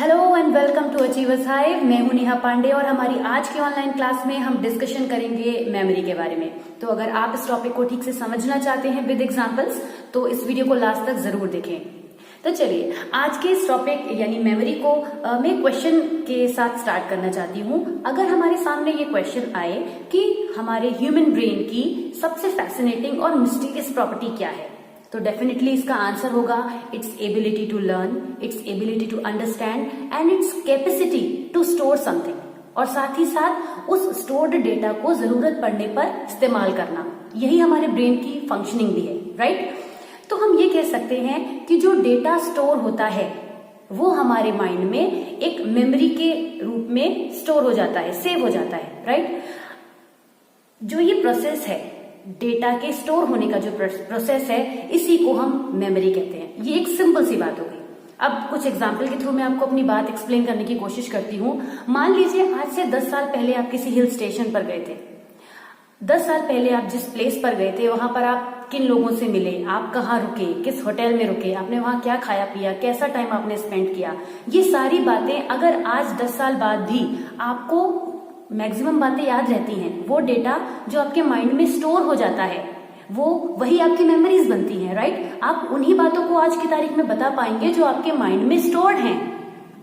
Hello and welcome to achievers hive. मैं हूं नेहा पांडे और हमारी आज की ऑनलाइन क्लास में हम डिस्कशन करेंगे मेमोरी के बारे में। तो अगर आप इस टॉपिक को ठीक से समझना चाहते हैं विद एग्जांपल्स तो इस वीडियो को लास्ट तक जरूर देखें। तो चलिए आज के इस टॉपिक यानी मेमोरी को मैं क्वेश्चन के साथ स्टार्ट करना चाहती हूँ। अगर हमारे सामने ये क्वेश्चन आए कि हमारे ह्यूमन ब्रेन की सबसे फैसिनेटिंग और मिस्टीरियस प्रॉपर्टी क्या है, तो डेफिनेटली इसका आंसर होगा its ability to learn, its ability to understand and its capacity to store something, और साथ ही साथ उस स्टोर्ड डेटा को जरूरत पड़ने पर इस्तेमाल करना। यही हमारे ब्रेन की फंक्शनिंग भी है, राइट। तो हम ये कह सकते हैं कि जो डेटा स्टोर होता है वो हमारे माइंड में एक मेमोरी के रूप में स्टोर हो जाता है, सेव हो जाता है, राइट। जो ये प्रोसेस है डेटा के स्टोर होने का जो प्रोसेस है इसी को हम मेमोरी कहते हैं। ये एक सिंपल सी बात हो गई। अब कुछ एग्जांपल के थ्रू मैं आपको अपनी बात एक्सप्लेन करने की कोशिश करती हूँ। मान लीजिए आज से 10 साल पहले आप किसी हिल स्टेशन पर गए थे। 10 साल पहले आप जिस प्लेस पर गए थे वहां पर आप किन लोगों से मिले, आप कहाँ रुके, किस होटल में रुके, आपने वहां क्या खाया पिया, कैसा टाइम आपने स्पेंड किया, ये सारी बातें अगर आज 10 साल बाद भी आपको मैक्सिमम बातें याद रहती हैं, वो डेटा जो आपके माइंड में स्टोर हो जाता है वो वही आपकी मेमोरीज बनती हैं, राइट। आप उन्हीं बातों को आज की तारीख में बता पाएंगे जो आपके माइंड में स्टोर्ड हैं।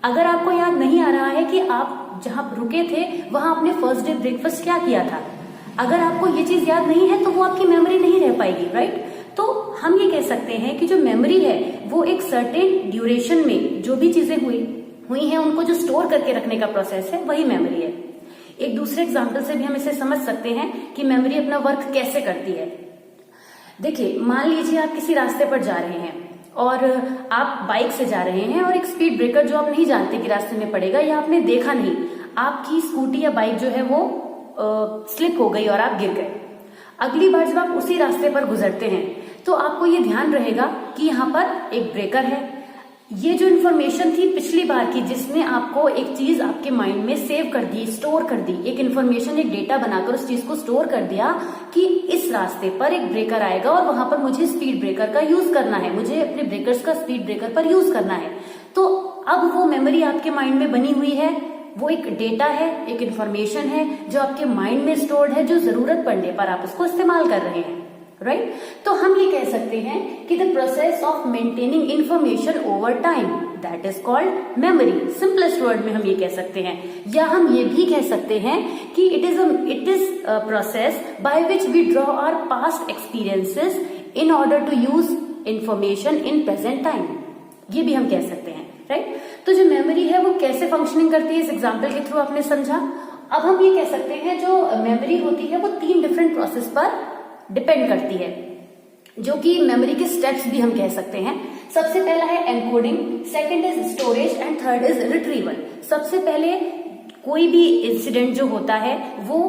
अगर आपको याद नहीं आ रहा है कि आप जहां रुके थे वहां आपने फर्स्ट डे ब्रेकफास्ट क्या किया था, अगर आपको ये चीज याद नहीं है तो वो आपकी मेमोरी नहीं रह पाएगी, राइट। तो हम ये कह सकते हैं कि जो मेमोरी है वो एक सर्टेन ड्यूरेशन में जो भी चीजें हुई हैं उनको जो स्टोर करके रखने का प्रोसेस है वही मेमोरी है। एक दूसरे एग्जाम्पल से भी हम इसे समझ सकते हैं कि मेमोरी अपना वर्क कैसे करती है। देखिए, मान लीजिए आप किसी रास्ते पर जा रहे हैं और आप बाइक से जा रहे हैं और एक स्पीड ब्रेकर जो आप नहीं जानते कि रास्ते में पड़ेगा या आपने देखा नहीं, आपकी स्कूटी या बाइक जो है वो स्लिप हो गई और आप गिर गए। अगली बार जब आप उसी रास्ते पर गुजरते हैं तो आपको ये ध्यान रहेगा कि यहाँ पर एक ब्रेकर है। ये जो इन्फॉर्मेशन थी पिछली बार की जिसने आपको एक चीज आपके माइंड में सेव कर दी, स्टोर कर दी, एक इन्फॉर्मेशन, एक डेटा बनाकर उस चीज को स्टोर कर दिया कि इस रास्ते पर एक ब्रेकर आएगा और वहां पर मुझे स्पीड ब्रेकर का यूज करना है, मुझे अपने ब्रेकर्स का स्पीड ब्रेकर पर यूज करना है। तो अब वो मेमोरी आपके माइंड में बनी हुई है, वो एक डेटा है, एक इन्फॉर्मेशन है जो आपके माइंड में स्टोर्ड है, जो जरूरत पड़ने पर आप उसको इस्तेमाल कर रहे हैं, राइट। तो हम ये कह सकते हैं कि the process of maintaining information over time that is called memory. Simplest word में हम ये कह सकते हैं, या हम ये भी कह सकते हैं कि it is a process by which we draw our past experiences in order to use information in present time. ये भी हम कह सकते हैं, राइट। तो जो मेमोरी है वो कैसे फंक्शनिंग करती है इस एग्जाम्पल के थ्रू आपने समझा। अब हम ये कह सकते हैं जो मेमोरी होती है वो 3 डिफरेंट प्रोसेस पर डिपेंड करती है, जो कि मेमोरी के स्टेप्स भी हम कह सकते हैं। सबसे पहला है encoding, second is storage and third is retrieval. सबसे पहले कोई भी इंसिडेंट जो होता है वो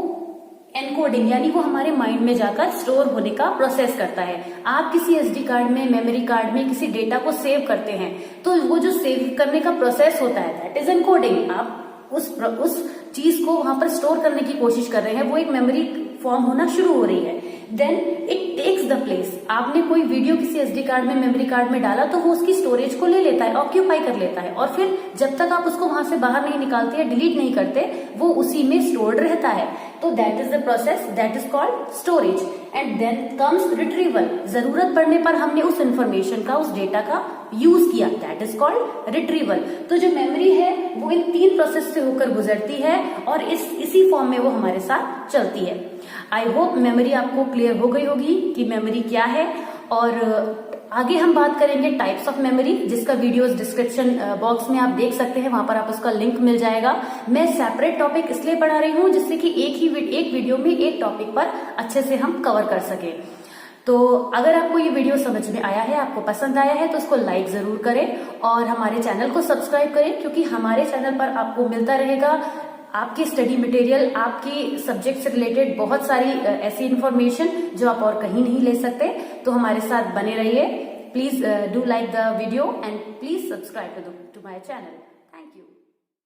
एनकोडिंग यानी वो हमारे माइंड में जाकर स्टोर होने का प्रोसेस करता है। आप किसी एसडी कार्ड में, मेमोरी कार्ड में किसी डेटा को सेव करते हैं तो वो जो सेव करने का प्रोसेस होता है दैट इज एनकोडिंग। आप उस चीज को वहां पर स्टोर करने की कोशिश कर रहे हैं, वो एक मेमोरी फॉर्म होना शुरू हो रही है। Then it takes the place. आपने कोई वीडियो किसी एसडी कार्ड में, मेमोरी कार्ड में डाला तो वो उसकी स्टोरेज को ले लेता है, ऑक्यूपाई कर लेता है, और फिर जब तक आप उसको वहां से बाहर नहीं निकालते या डिलीट नहीं करते वो उसी में स्टोर्ड रहता है। तो that is the process that is called storage. And then comes retrieval. जरूरत पड़ने पर हमने उस इंफॉर्मेशन का, उस डेटा का यूज किया, दैट इज कॉल्ड रिट्रीवल। तो जो मेमोरी है वो इन 3 प्रोसेस से होकर गुजरती है और इसी फॉर्म में वो हमारे साथ चलती है। आई होप मेमोरी आपको क्लियर हो गई होगी कि मेमोरी क्या है। और आगे हम बात करेंगे टाइप्स ऑफ मेमोरी, जिसका वीडियोस डिस्क्रिप्शन बॉक्स में आप देख सकते हैं, वहां पर आप उसका लिंक मिल जाएगा। मैं सेपरेट टॉपिक इसलिए पढ़ा रही हूँ जिससे कि एक वीडियो में एक टॉपिक पर अच्छे से हम कवर कर सके। तो अगर आपको ये वीडियो समझ में आया है, आपको पसंद आया है तो उसको लाइक जरूर करें और हमारे चैनल को सब्सक्राइब करें, क्योंकि हमारे चैनल पर आपको मिलता रहेगा आपकी स्टडी मटेरियल, आपकी सब्जेक्ट से रिलेटेड बहुत सारी ऐसी इंफॉर्मेशन जो आप और कहीं नहीं ले सकते। तो हमारे साथ बने रहिए। Please do like the video and please subscribe to my channel.